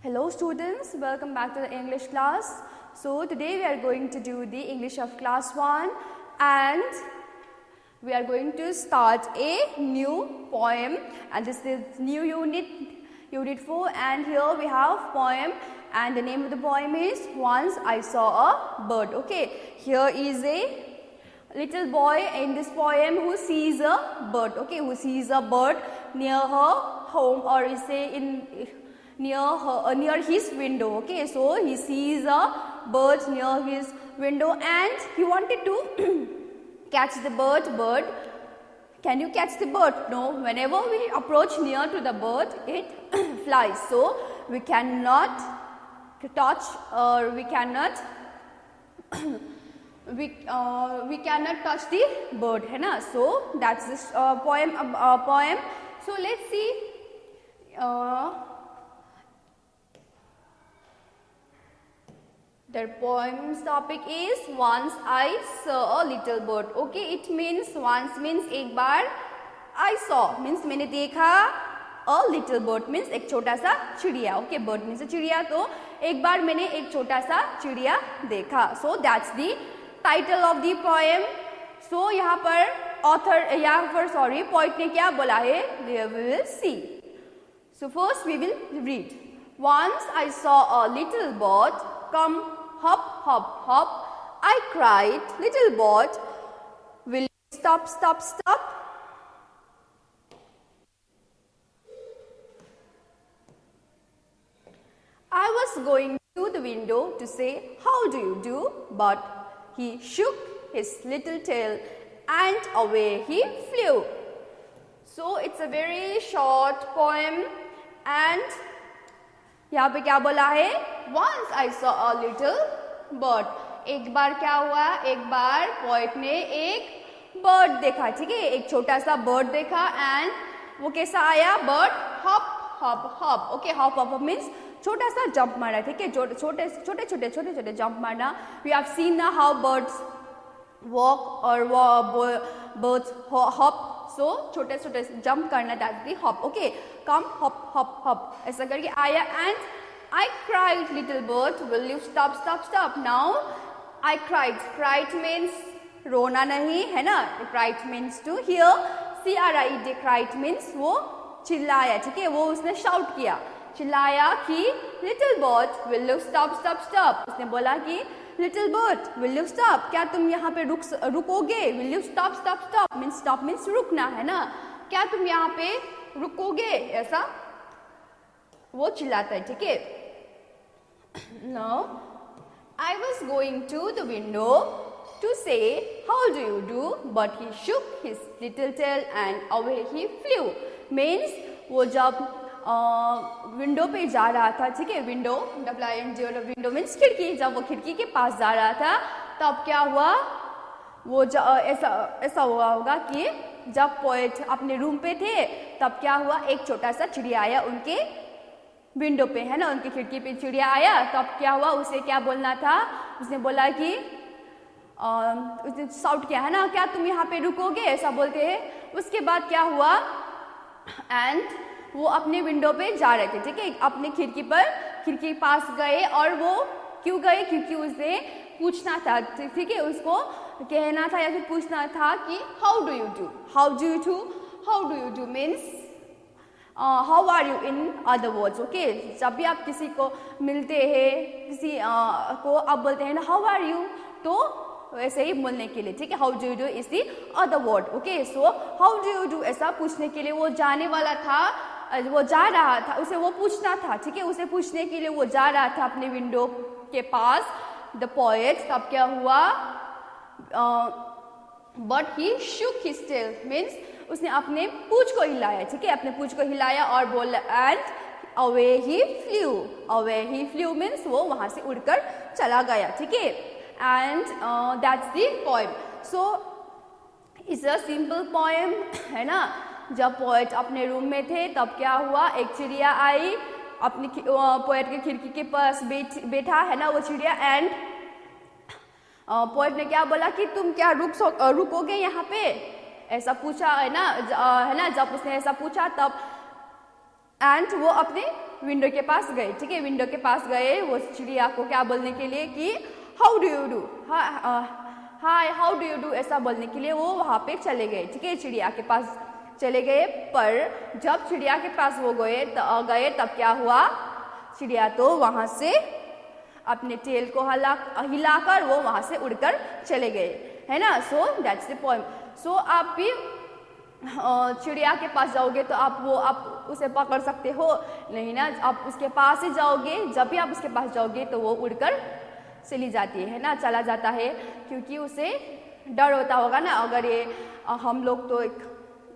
Hello students, welcome back to the English class. So today we are going to do the English of class 1 and we are going to start a new poem, and this is new unit 4, and here we have poem and the name of the poem is Once I Saw a Bird. Okay, here is a little boy in this poem who sees a bird, okay, who sees a bird near her home, or is say near his window. Okay, so he sees a bird near his window and he wanted to catch the bird. Can you catch the bird? No, whenever we approach near to the bird, it flies. So we cannot touch, or we cannot we cannot touch the bird, है ना? So that's this poem. So let's see. The poem's topic is Once I Saw a Little Bird. Okay, it means once means एक बार, I saw means मैंने देखा, a little bird means एक छोटा सा चिड़िया. Okay, bird means चिड़िया, तो एक बार मैंने एक छोटा सा चिड़िया देखा. So that's the title of the poem. So यहाँ पर poet ने क्या बोला है? We will see. So first we will read. Once I saw a little bird come hop, hop, hop. I cried, little bird, will you stop, stop, stop? I was going to the window to say, how do you do? But he shook his little tail and away he flew. So it's a very short poem, and यहाँ पे क्या बोला है? Once I saw a little bird. एक बार क्या हुआ? एक बार poet ने एक बर्ड देखा, ठीक है, एक छोटा सा बर्ड देखा, एंड वो कैसा आया? Bird hop hop hop. Okay, hop hop means छोटा सा जंप मारना, ठीक है, छोटे छोटे जंप मारना. वी हैव सीन ना हाउ बर्ड्स वॉक और बर्ड्स हॉप. सो छोटे छोटे जंप करना, that's the hop. Okay, come hop hop hop ऐसा करके आया, and I cried, little bird, will you stop, stop, stop? Now I cried. Cried means रोना नहीं, है ना? Cried means to hear. C-R-I-D. Cried means वो चिल्लाया, ठीक है, वो उसने शाउट किया, चिल्लाया कि little bird, will you stop, stop, stop? उसने बोला कि little bird, will you stop? क्या तुम यहाँ पे रुकोगे? Will you stop, stop, stop? Means stop means रुकना, है ना? क्या तुम यहाँ पे रुकोगे? ऐसा वो चिल्लाता है, ठीक है. Now I was going to the window to say, how do you do? But he shook his little tail and away he flew. Means वो जब विंडो पे जा रहा था, ठीक है, विंडो विंडो मीन्स खिड़की, जब वो खिड़की के पास जा रहा था तब क्या हुआ? वो ऐसा हुआ होगा कि जब पोएट अपने रूम पे थे तब क्या हुआ? एक छोटा सा चिड़िया आया उनके विंडो पे, है ना, उनकी खिड़की पे चिड़िया आया. तब क्या हुआ? उसे क्या बोलना था? उसने बोला कि उसने साउट किया, है ना, क्या तुम यहाँ पे रुकोगे? ऐसा बोलते हैं. उसके बाद क्या हुआ? एंड वो अपने विंडो पे जा रहे थे, ठीक है, अपने खिड़की पास गए. और वो क्यों गए? क्योंकि उसे पूछना था, ठीक है, उसको कहना था या फिर पूछना था कि how do you do. How do you do means how are you in other words. Okay, जब भी आप किसी को मिलते हैं, किसी को आप बोलते हैं ना हाउ आर यू, तो वैसे ही बोलने के लिए, ठीक है, how do you do is the other word. Okay, so how do you do ऐसा पूछने के लिए वो जाने वाला था, वो जा रहा था, उसे वो पूछना था, ठीक है, उसे पूछने के लिए वो जा रहा था अपने विंडो के पास, द पोएट. तब क्या हुआ? But he shook his tail means उसने अपने पूंछ को हिलाया, ठीक है, अपने पूंछ को हिलाया और बोला, and away he flu means वो वहां से उड़कर चला गया, ठीक है. And that's the poem. So it's a simple poem, है ना. जब पोएट अपने रूम में थे तब क्या हुआ? एक चिड़िया आई, अपनी पोएट के खिड़की के पास बैठा, है ना, वो चिड़िया. एंड पोएट ने क्या बोला कि तुम क्या रुकोगे यहाँ पे? ऐसा पूछा, है ना, जब उसने ऐसा पूछा तब, एंड वो अपने विंडो के पास गए, ठीक है, विंडो के पास गए वो चिड़िया को क्या बोलने के लिए कि how do you do, hi how do you do ऐसा बोलने के लिए वो वहाँ पे चले गए, ठीक है, चिड़िया के पास चले गए। पर जब चिड़िया के पास वो गए तब क्या हुआ, चिड़िया तो वहाँ से अपने टेल को हिलाकर वो वहाँ से उड़कर चले गए, है ना। So that's the poem. सो आप भी चिड़िया के पास जाओगे तो आप उसे पकड़ सकते हो नहीं ना, आप उसके पास ही जाओगे, जब भी आप उसके पास जाओगे तो वो उड़कर चली जाती है ना, चला जाता है, क्योंकि उसे डर होता होगा ना। अगर ये हम लोग तो एक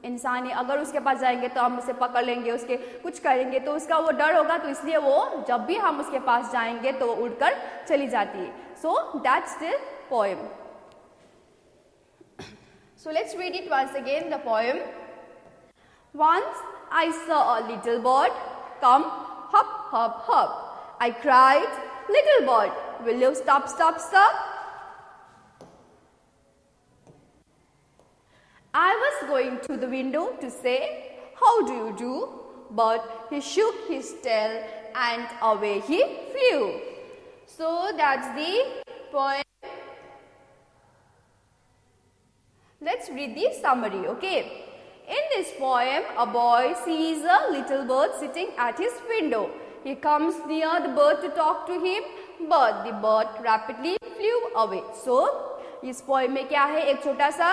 इंसान है, अगर उसके पास जाएंगे तो हम उसे पकड़ लेंगे, उसके कुछ करेंगे तो उसका वो डर होगा, तो इसलिए वो जब भी हम उसके पास जाएंगे तो वो उड़कर चली जाती है। सो that's the poem. So let's read it once again, the poem. Once I saw a little bird come hop, hop, hop. I cried, little bird, will you stop, stop, stop? I was going to the window to say, how do you do? But he shook his tail and away he flew. So that's the poem. Let's read the summary, okay? In this poem, a boy sees a little bird sitting at his window. He comes near the bird to talk to him, but the bird rapidly flew away. So, इस poem में क्या है, एक छोटा सा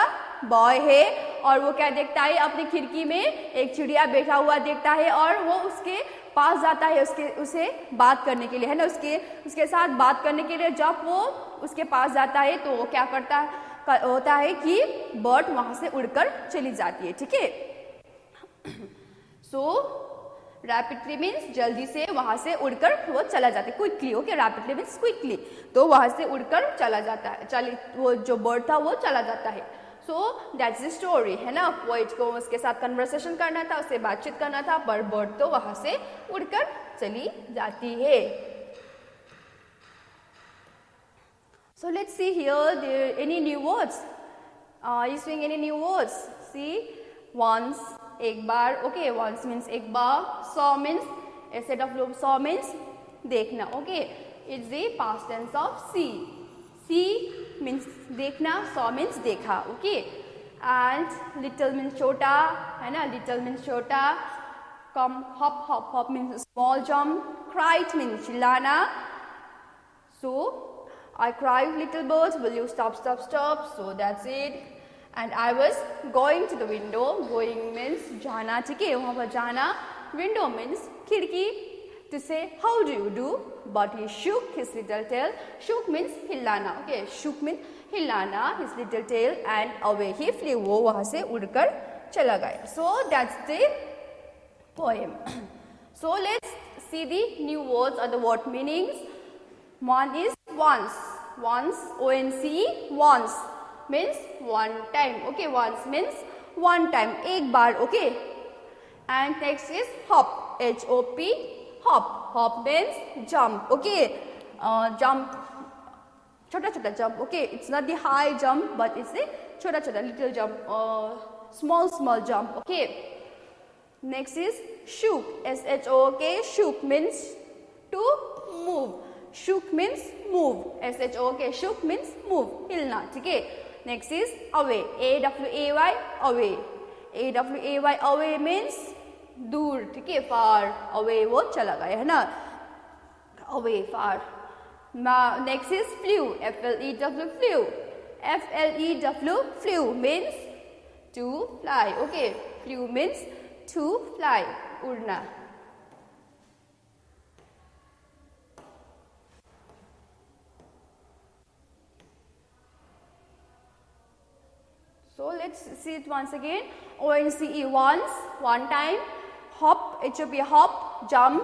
boy है और वो क्या देखता है, अपनी खिड़की में एक चिड़िया बैठा हुआ देखता है और वो उसके पास जाता है उसे बात करने के लिए, है ना, उसके साथ बात करने के लिए। जब वो उसके पास जाता है तो वो क्या होता है कि बर्ड वहां से उड़कर चली जाती है, ठीक है। सो रैपिडली मीन्स जल्दी से वहां से उड़कर वो चला जाता है, quickly, okay, rapidly means quickly, तो वहां से उड़कर चला जाता है, वो जो बर्ड था वो चला जाता है। सो दैट्स द स्टोरी, है ना। पोएट को उसके साथ कन्वर्सेशन करना था, उससे बातचीत करना था, पर बर्ड तो वहां से उड़कर चली जाती है। So let's see here, there any new words? Are you seeing any new words? See, once, एक बार, okay, once means एक बार, saw means, a set of verbs, saw means देखना, okay, it's the past tense of see. See means देखना, saw means देखा, okay, and little means छोटा, है ना, little means छोटा, come, hop, hop, hop means small jump, cried means चिल्लाना, so I cried, little birds, will you stop, stop, stop? So that's it. And I was going to the window. Going means जाना, ठीक है, वहाँ पर जाना. Window means खिड़की. To say how do you do? But he shook his little tail. Shook means हिलाना. Okay, shook means हिलाना his little tail and away he flew. वो वहाँ से उड़कर चला गया. So that's the poem. So let's see the new words or the word meanings. One is once. Once, O-N-C, once means one time. Okay, once means one time, एक बार. Okay. And next is hop, H-O-P, hop. Hop means jump. Okay, jump, छोटा छोटा jump. Okay, it's not the high jump, but it's the छोटा छोटा little jump, small jump. Okay. Next is shook, S-H-O-K. Shook means to move. Shook means move, S-H-O-K. Shook means move, हिलना, ठीक है। Next is away, A-W-A-Y, away. A-W-A-Y, away means दूर, ठीक है, far. Away वो चला गया, है ना, away, far. Next is flew, F-L-E-W, flew. F-L-E-W, flew means to fly. Okay, flew means to fly, उड़ना. So let's see it once again. O-N-C-E, once, one time. Hop, H-O-P, hop, jump.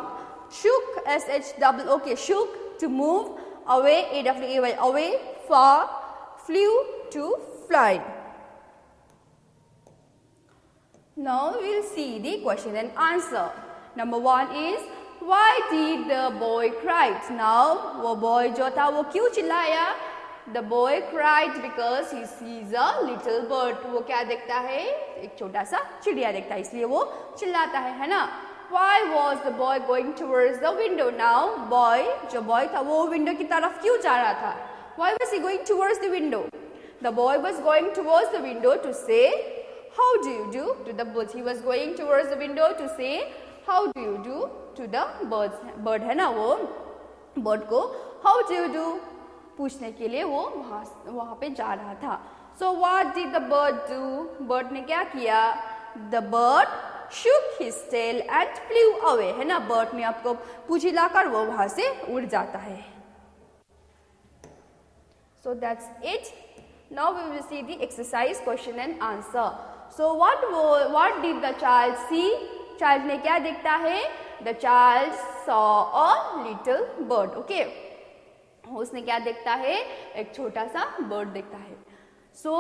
Shook, S-H-O-O-K, shook, to move. Away, A-W-A-Y, away. Far, flew, to fly. Now we will see the question and answer. Number one is, why did the boy cry? Now, वो boy जो था वो क्यों चिल्लाया? The boy cried because he sees a little bird. वो क्या देखता है? एक छोटा सा चिड़िया देखता है, इसलिए वो चिल्लाता है ना? Why was the boy going towards the window? Now boy, जो boy था वो window की तरफ क्यों जा रहा था? Why was he going towards the window? The boy was going towards the window to say, how do you do to the birds. He was going towards the window to say, how do you do to the birds. Bird है ना वो bird को how do you do पूछने के लिए वो वहाँ पे जा रहा था. So what did the bird do? Bird ने क्या किया? The bird shook his tail and flew away. है ना, bird ने आपको पूंछ हिलाकर वो वहाँ से उड़ जाता है. So that's it. Now we will see the exercise question and answer. So what did the child see? Child ने क्या देखता है? The child saw a little bird. Okay. उसने क्या देखता है? एक छोटा सा bird देखता है. So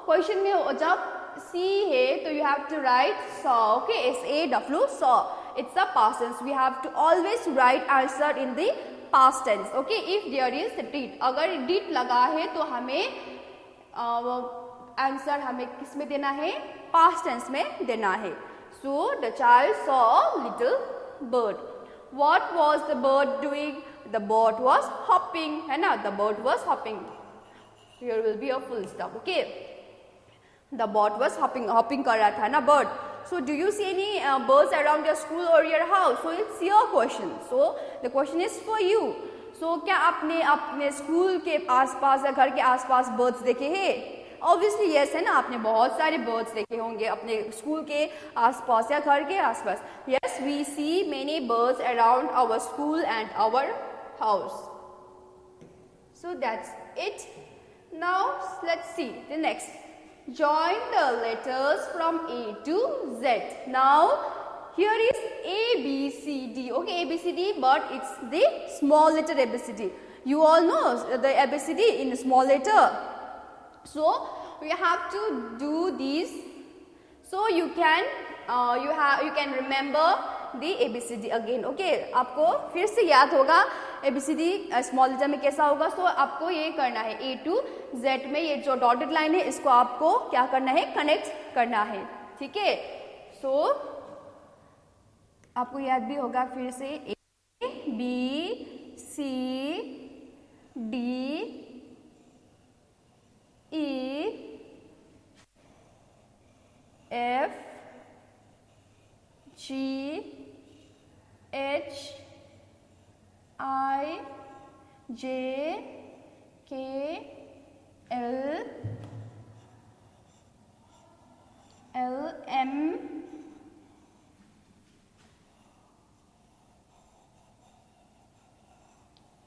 question में जब see है तो you have to write saw. Okay, SAW saw. It's a past tense. We have to always write answer in the past tense. Okay, if there is did. अगर did लगा है तो हमें answer हमें किस में देना है? पास्ट टेंस में देना है. So the child saw little bird. What was the bird doing? The bird was hopping. है ना, the bird was hopping. Here will be a full stop. Okay, the bird was hopping कर रहा था ना bird. So do you see any birds around your school और your house? So it's your question. So the question is for you. So क्या आपने अपने school के आसपास या घर के आसपास बर्ड्स देखे हैं? ऑब्वियसली यस है ना, आपने बहुत सारे बर्ड्स देखे होंगे अपने स्कूल के आसपास या घर के आसपास. Yes, we see many birds around our school and our house. So that's it. Now let's see the next. Join the letters from A to Z. Now here is A, B, C, D. Okay, A, B, C, D, but it's the small letter A, B, C, D. You all know the A, B, C, D in the small letter. So we have to do these. So you can remember the A, B, C, D again. Okay, आपको फिर से याद होगा A, B, C, D small letter में कैसा होगा. सो आपको ये करना है A to Z में ये जो डॉटेड लाइन है इसको आपको क्या करना है? कनेक्ट करना है. ठीक है. सो आपको याद भी होगा फिर से A, B, C, D, E, F, G, H, I, J, K, L, M,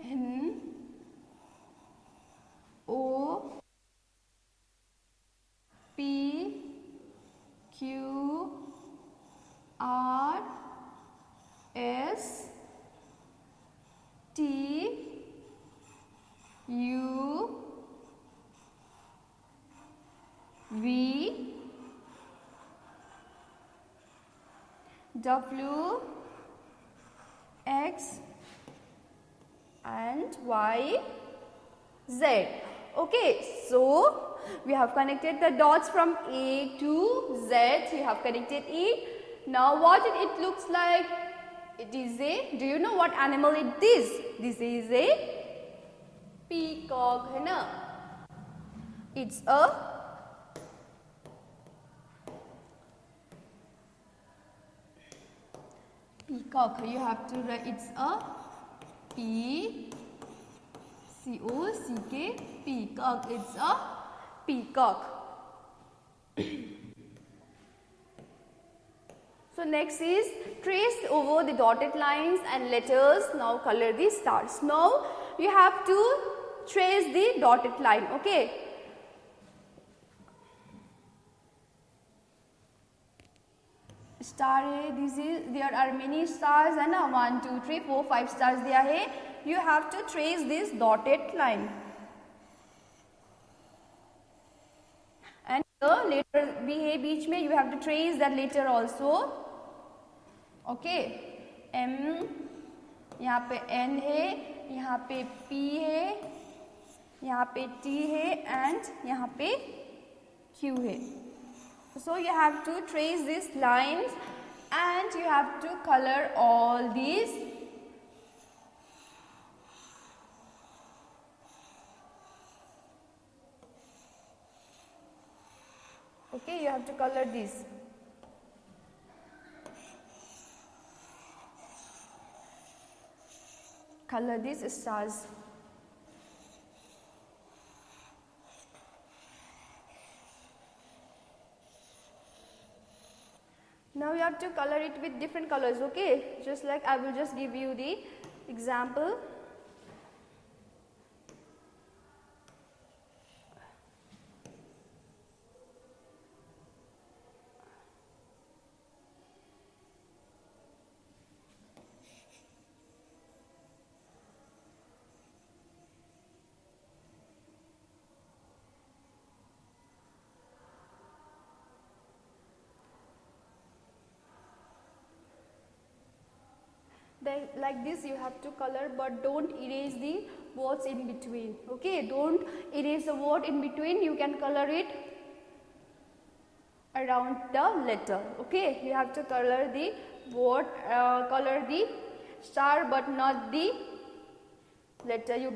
N, O, P, Q, R, S, T, U, V, W, X and Y, Z. Okay, so we have connected the dots from A to Z. We have connected it. Now what it looks like? It is a, do you know what animal it is? This is a peacock, है ना? It's a peacock. You have to write, it's a P-C-O-C-K, peacock. It's a peacock. So next is trace over the dotted lines and letters. Now color the stars. Now you have to trace the dotted line. Okay. Star है, there are many stars है ना, 1 2 3 4 5 stars दिया है. You have to trace this dotted line. And the letter B है बीच में, you have to trace that letter also. Okay. M, यहाँ पे N है, यहाँ पे P है, यहाँ पे T है and यहाँ पे Q है. So you have to trace these lines and you have to color all these. Okay, you have to color these. Color these stars. Now you have to color it with different colors, okay? Just like I will just give you the example. Like this you have to color, but don't erase the words in between, okay? Don't erase the word in between, you can color it around the letter, okay? You have to color the word, color the star but not the letter. You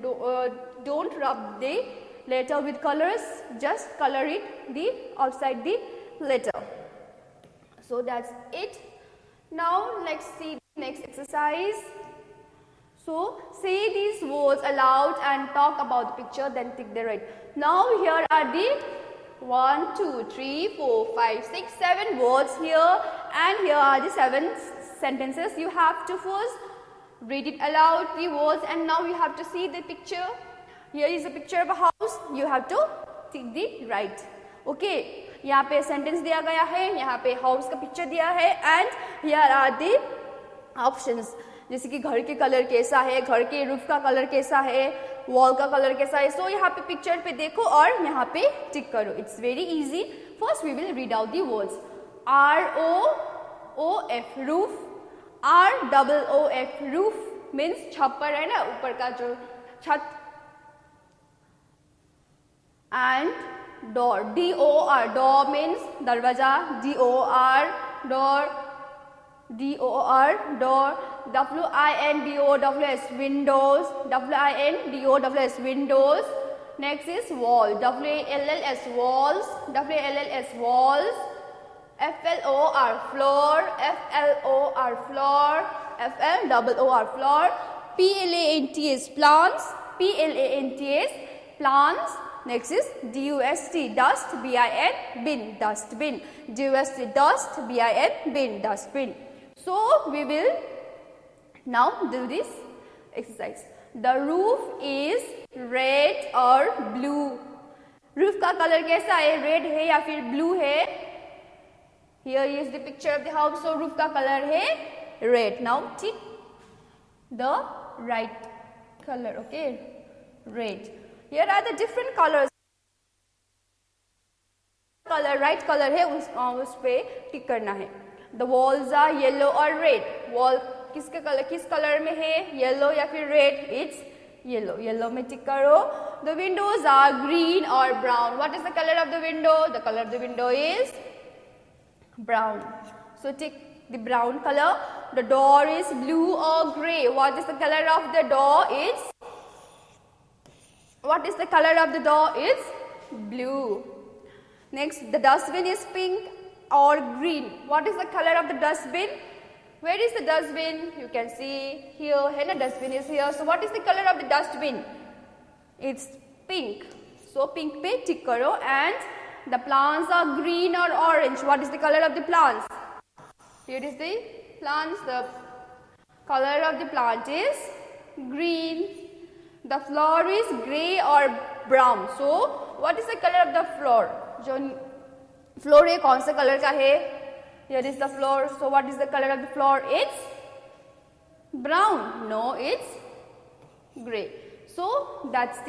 don't rub the letter with colors, just color it the outside the letter. So that's it. Now let's see next exercise. So say these words aloud and talk about the picture, then tick the right. Now here are the 1, 2, 3, 4, 5, 6, 7 words here, and here are the 7 sentences. You have to first read it aloud, the words, and now you have to see the picture. Here is a picture of a house, you have to tick the right. Okay, यहाँ पे sentence दिया गया है, यहाँ पे house का picture दिया है, and here are the options, जैसे कि घर के कलर कैसा है, घर के रूफ का कलर कैसा है, वॉल का कलर कैसा है. सो यहाँ पे पिक्चर पे देखो और यहाँ पे टिक करो. It's very easy. First we will read out the words. ROOF roof, ROOF roof means छप्पर है ना, ऊपर का जो छत. And door, DOR, door means darwaja, DOR, door, DOR, door, WINDOWS, windows, WINDOWS, windows. Next is wall, WALLS, walls, WALLS, walls. FLOR, floor, FLOR, floor, FLOOR, floor. PLANTS, plants, PLANTS, plants. Next is DUST, dust, BIN, bin, dustbin. DUST, dust, BIN, bin, dustbin. So we will now do this exercise. The roof is red or blue. Roof का colour कैसा है, red है या फिर blue है? Here is the picture of the house. So roof का colour है red. Now tick the right color. Okay, red. Here are the different colors. Color right color है, उस पे टिक करना है. The walls are yellow or red. Wall किस colour में है, येलो या फिर रेड? It's yellow. येलो में टिक करो. The windows are green or brown. What is the color of the window? The color of the window is brown. So tick the brown color. The door is blue or grey. What is the color of the door? What is the color of the door? It's blue. Next, the dustbin is pink or green. What is the color of the dustbin? Where is the dustbin? You can see here, the dustbin is here. So what is the color of the dustbin? It's pink. So pink pe tick karo. And the plants are green or orange. What is the color of the plants? Here is the plants. The color of the plant is green. The floor is grey or brown. So what is the color of the floor? जो floor है कौन सा color का है? Here is the floor. So what is the color of the floor? It's brown. No, it's grey. So that's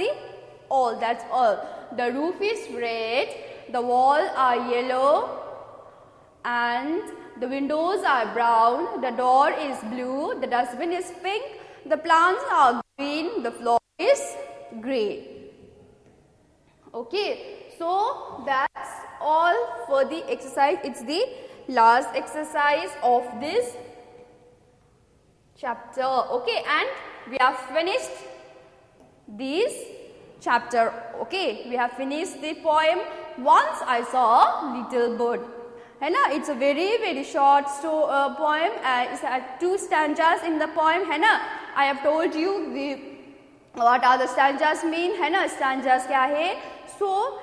all. That's all. The roof is red. The walls are yellow. And the windows are brown. The door is blue. The dustbin is pink. The plants are green. The floor is grey. Okay. So that's all for the exercise. It's the last exercise of this chapter. Okay, and we have finished this chapter. Okay, we have finished the poem Once I Saw a Little Bird. है ना, it's a very short poem. It has 2 stanzas in the poem. है ना, I have told you what are the stanzas mean. है ना, stanzas क्या है. So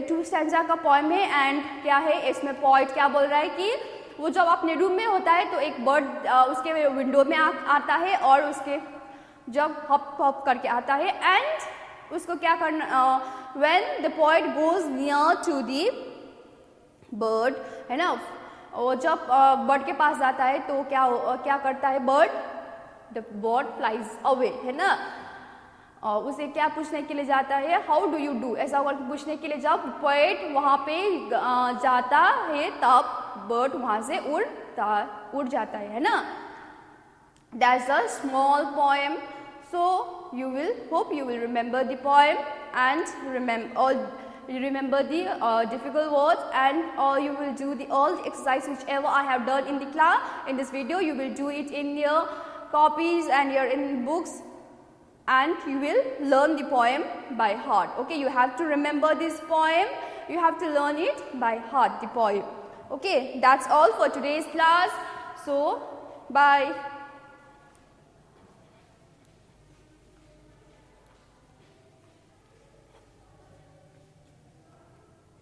2 stanza का poem है and क्या है, इसमें poet क्या बोल रहा है कि वो जब अपने रूम में होता है तो एक बर्ड उसके विंडो में आता है और उसके जब हप करके आता है एंड उसको क्या करना, when the poet goes near to the bird, है ना, वो जब बर्ड के पास जाता है तो क्या करता है bird, the bird flies away, है ना, उसे क्या पूछने के लिए जाता है, हाउ डू यू डू, ऐसा करके पूछने के लिए जब पोएट वहाँ पे जाता है तब बर्ड वहाँ से उड़ जाता है ना. That's a small poem. So you will hope you will remember the poem and remember the difficult words, and you will do all the exercise whichever I have done in the class. In this video you will do it in your copies and your in books, and you will learn the poem by heart. Okay, you have to remember this poem, you have to learn it by heart, the poem. Okay, that's all for today's class. So bye.